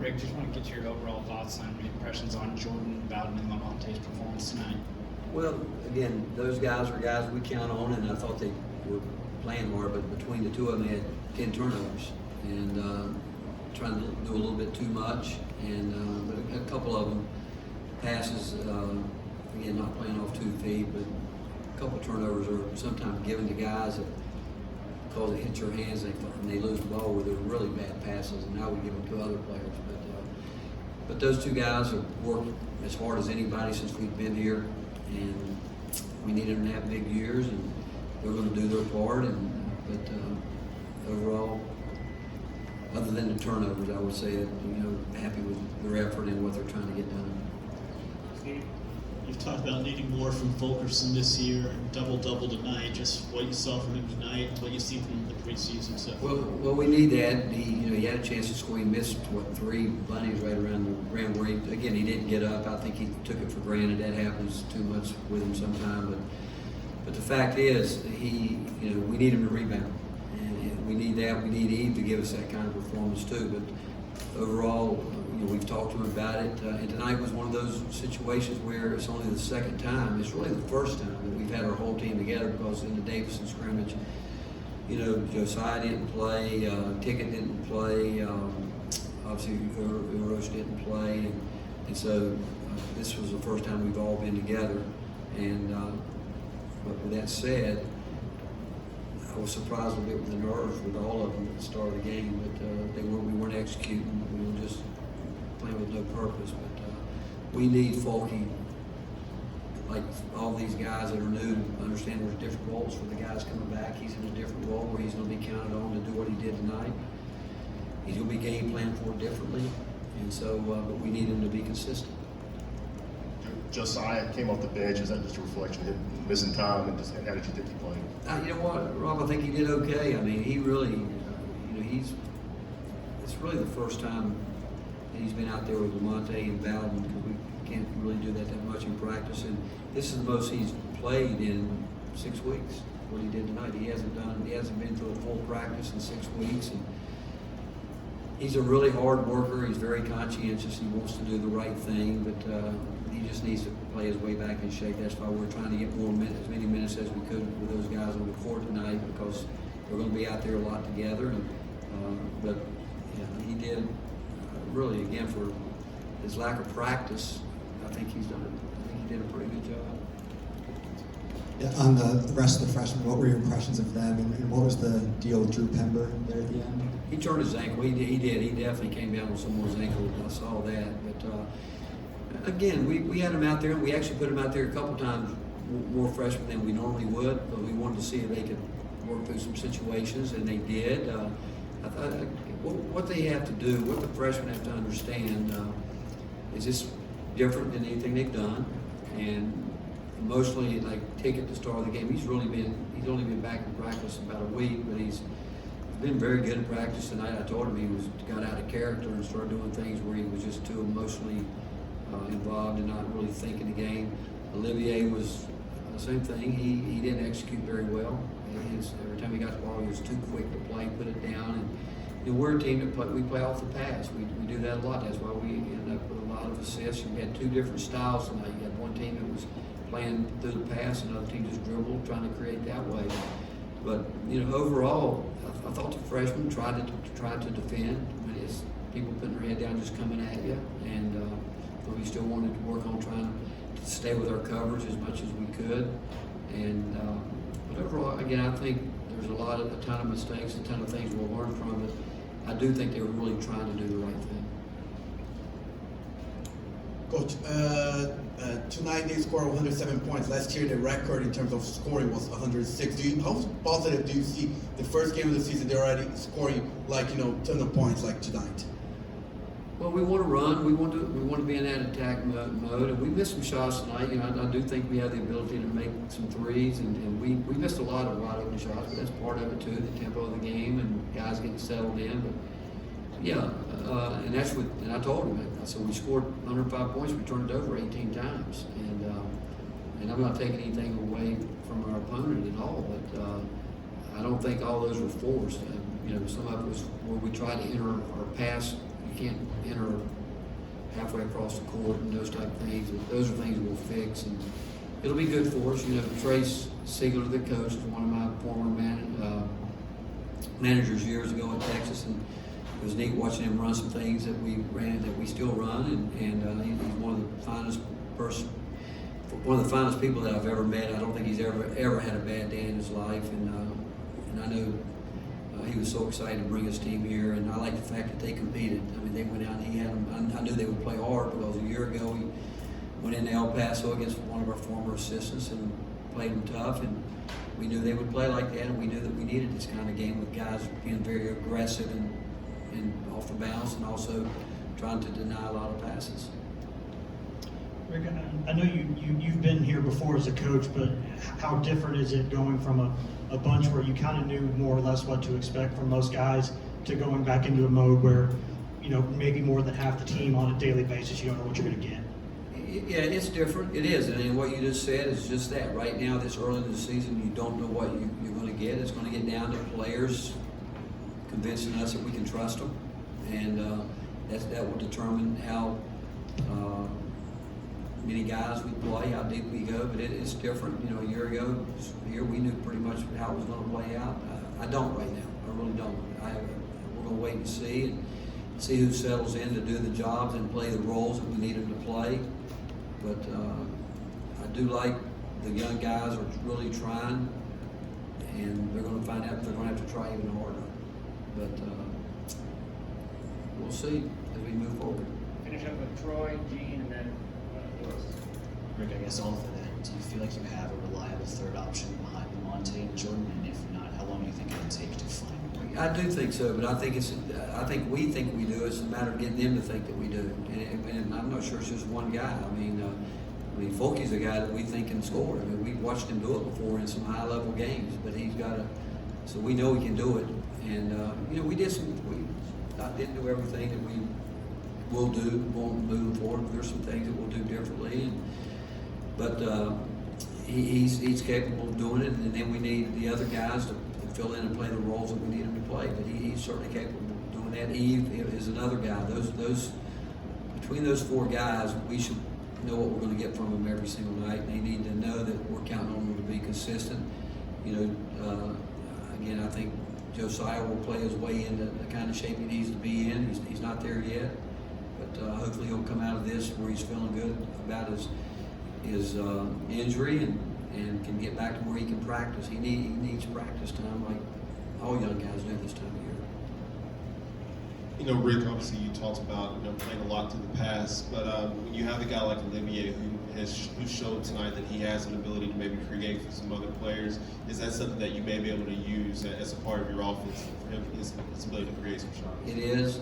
Rick, just want to get your overall thoughts on impressions on Jordan, Bowden, and Lamonte's performance tonight. Well, again, those guys are guys we count on, and I thought they were playing hard, but between the two of them, they had 10 turnovers and trying to do a little bit too much. And but a couple of them passes, again, not playing off 2 feet, but a couple of turnovers are sometimes given to guys that because it hits your hands and they lose the ball with their really bad passes, and now we give them to other players. But those two guys have worked as hard as anybody since we've been here, and we needed them to have big years, and they're going to do their part. But overall, other than the turnovers, I would say that happy with their effort and what they're trying to get done. You've talked about needing more from Fulkerson this year and double-double tonight. Just what you saw from him tonight and what you see from the preseason so far. Well, we need that. He had a chance to score. He missed 3 bunnies right around the rim where he didn't get up. I think he took it for granted. That happens too much with him sometimes. But the fact is, we need him to rebound, and we need that. We need Eve to give us that kind of performance too. But overall, we've talked to him about it, and tonight was one of those situations where it's only the second time. It's really the first time that we've had our whole team together, because in the Davidson scrimmage, Josiah didn't play, Tickett didn't play, obviously Urosh didn't play, and so this was the first time we've all been together. And but with that said, I was surprised a bit with the nerves with all of them at the start of the game, but we weren't executing. We were just playing with no purpose. But we need Folky, like all these guys that are new, understand there's different roles for the guys coming back. He's in a different role where he's going to be counted on to do what he did tonight. He's going to be game planned for differently, and so but we need him to be consistent. Josiah came off the bench. Is that just a reflection of him missing time, and how did you think he played? You know what, Rob? I think he did okay. I mean, he really, it's really the first time he's been out there with Lamonte and Bowden, because we can't really do that much in practice. And this is the most he's played in 6 weeks. What he did tonight, he hasn't been through a full practice in 6 weeks. And he's a really hard worker. He's very conscientious. He wants to do the right thing, but he just needs to play his way back in shape. That's why we're trying to get as many minutes as we could with those guys on the court tonight, because we're going to be out there a lot together. And but he did really, again, for his lack of practice, I think he did a pretty good job. Yeah, on the rest of the freshmen, what were your impressions of them, and what was the deal with Drew Pember there at the end? He turned his ankle. He did. He definitely came down with someone's ankle. I saw that. But again, we had him out there. We actually put him out there a couple times more freshmen than we normally would, but we wanted to see if they could work through some situations, and they did. What they have to do, what the freshmen have to understand, is this different than anything they've done, and emotionally, like Tickett to start of the game, he's only been back in practice about a week, but he's been very good in practice tonight. I told him he got out of character and started doing things where he was just too emotionally involved and not really thinking the game. Olivier was the same thing. He didn't execute very well. Every time he got the ball, he was too quick to play, put it down. And we're a team that we play off the pass. We do that a lot. That's why we end up with a lot of assists. We had 2 different styles tonight. You had one team that was playing through the pass, another team just dribbled, trying to create that way. But overall, I thought the freshmen tried to defend. I mean, it's people putting their head down, just coming at you, and but we still wanted to work on trying to stay with our coverage as much as we could. And but overall, again, I think there's a ton of mistakes, a ton of things we'll learn from it. I do think they were really trying to do the right thing. Coach, tonight they scored 107 points. Last year the record in terms of scoring was 106. How positive do you see the first game of the season they're already scoring ton of points like tonight? Well, we want to run. We want to be in that attack mode, and we missed some shots tonight. I do think we have the ability to make some threes, and we missed a lot of wide open shots. But that's part of it too, the tempo of the game and guys getting settled in. But yeah, and that's what. And I told him, I said we scored 105 points. We turned it over 18 times, and I'm not taking anything away from our opponent at all. But I don't think all those were forced. Some of it was where we tried to enter our pass you can't enter halfway across the court and those type of things. Those are things we'll fix, and it'll be good for us. You know, Trace Siegler, the coach, is one of my former managers years ago in Texas, and it was neat watching him run some things that we ran, that we still run, and he's one of the finest people that I've ever met. I don't think he's ever had a bad day in his life, and I know he was so excited to bring his team here, and I like the fact that they competed. I mean, they went out and he had them. I knew they would play hard because a year ago we went into El Paso against one of our former assistants and played them tough, and we knew they would play like that, and we knew that we needed this kind of game with guys being very aggressive and off the bounce, and also trying to deny a lot of passes. Rick, I know you've been here before as a coach, but how different is it going from a bunch where you kind of knew more or less what to expect from most guys to going back into a mode where, you know, maybe more than half the team on a daily basis, you don't know what you're going to get? Yeah, it's different. It is, and what you just said is just that. Right now, this early in the season, you don't know what you're going to get. It's going to get down to players convincing us that we can trust them, and that will determine how many guys we play, how deep we go. But it's different. You know, a year ago here, we knew pretty much how it was going to play out. I don't right now. I really don't. We're going to wait and see who settles in to do the jobs and play the roles that we need them to play. But I do like the young guys are really trying, and they're going to find out they're going to have to try even harder. But we'll see as we move forward. Finish up with Troy, Gene, and then Vols. Rick, I guess off of that, do you feel like you have a reliable third option behind Monte and Jordan? And if not, how long do you think it would take to find one? I do think so, but I think we think we do. It's a matter of getting them to think that we do, and I'm not sure it's just one guy. I mean, Fulke's a guy that we think can score. I mean, we've watched him do it before in some high-level games, but he's got so we know he can do it. And you know, we didn't do everything that we will do moving forward. There's some things that we'll do differently, but he's capable of doing it. And then we need the other guys to fill in and play the roles that we need him to play. But he's certainly capable of doing that. Eve is another guy. Those between those four guys, we should know what we're going to get from them every single night. And they need to know that we're counting on them to be consistent. You know, again, I think Josiah will play his way into the kind of shape he needs to be in. He's not there yet, but hopefully he'll come out of this where he's feeling good about his injury and can get back to where he can practice. He needs practice time like all young guys do this time of year. You know, Rick, obviously you talked about playing a lot through the pass, but when you have a guy like Olivier who showed tonight that he has an ability to maybe create for some other players, is that something that you may be able to use as a part of your offense for him, his ability to create some shots? It is,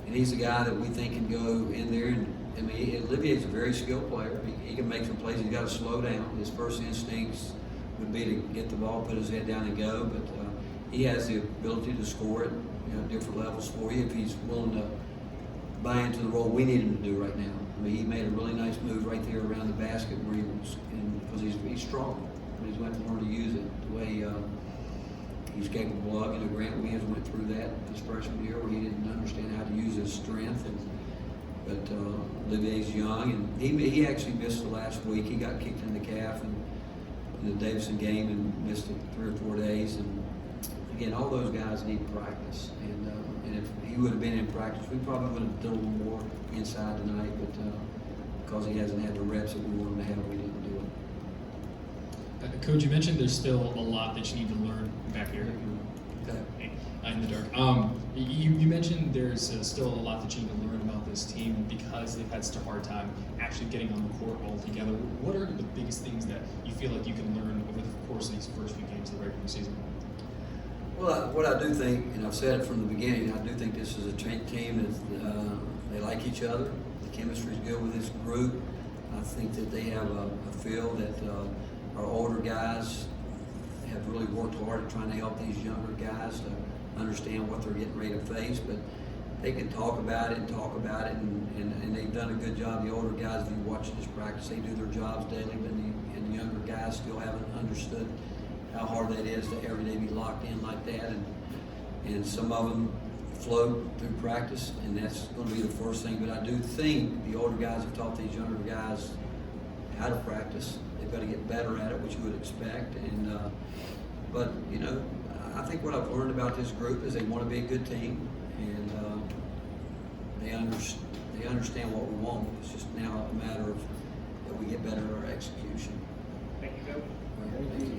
and he's a guy that we think can go in there and. I mean, Olivier's a very skilled player. He can make some plays. He's got to slow down. His first instincts would be to get the ball, put his head down, and go. But he has the ability to score at different levels for you if he's willing to buy into the role we need him to do right now. I mean, he made a really nice move right there around the basket where he was, because he's strong, but he's going to have to learn to use it the way he's capable of. You know, Grant Williams went through that his freshman year where he didn't understand how to use his strength. But Olivier's young, and he actually missed the last week. He got kicked in the calf in the Davidson game and missed it 3 or 4 days. And again, all those guys need practice. And if he would have been in practice, we probably would have done a little more inside tonight. But because he hasn't had the reps that we want him to have, we didn't do it. Coach, you mentioned there's still a lot that you need to learn back here. Okay. In the dark. You mentioned there's still a lot that you need to learn about this team because they've had such a hard time actually getting on the court altogether. What are the biggest things that you feel like you can learn over the course of these first few games of the regular season? Well, what I do think, and I've said it from the beginning, I do think this is a team that they like each other. The chemistry is good with this group. I think that they have a feel that our older guys have really worked hard at trying to help these younger guys to understand what they're getting ready to face, but they can talk about it, and they've done a good job. The older guys, if you watch this practice, they do their jobs daily, but the younger guys still haven't understood how hard that is to every day be locked in like that, and some of them flow through practice, and that's going to be the first thing. But I do think the older guys have taught these younger guys how to practice. They've got to get better at it, which you would expect. And but you know, I think what I've learned about this group is they want to be a good team, and they understand what we want. It's just now a matter of that we get better at our execution. Thank you, Coach. Thank you, guys.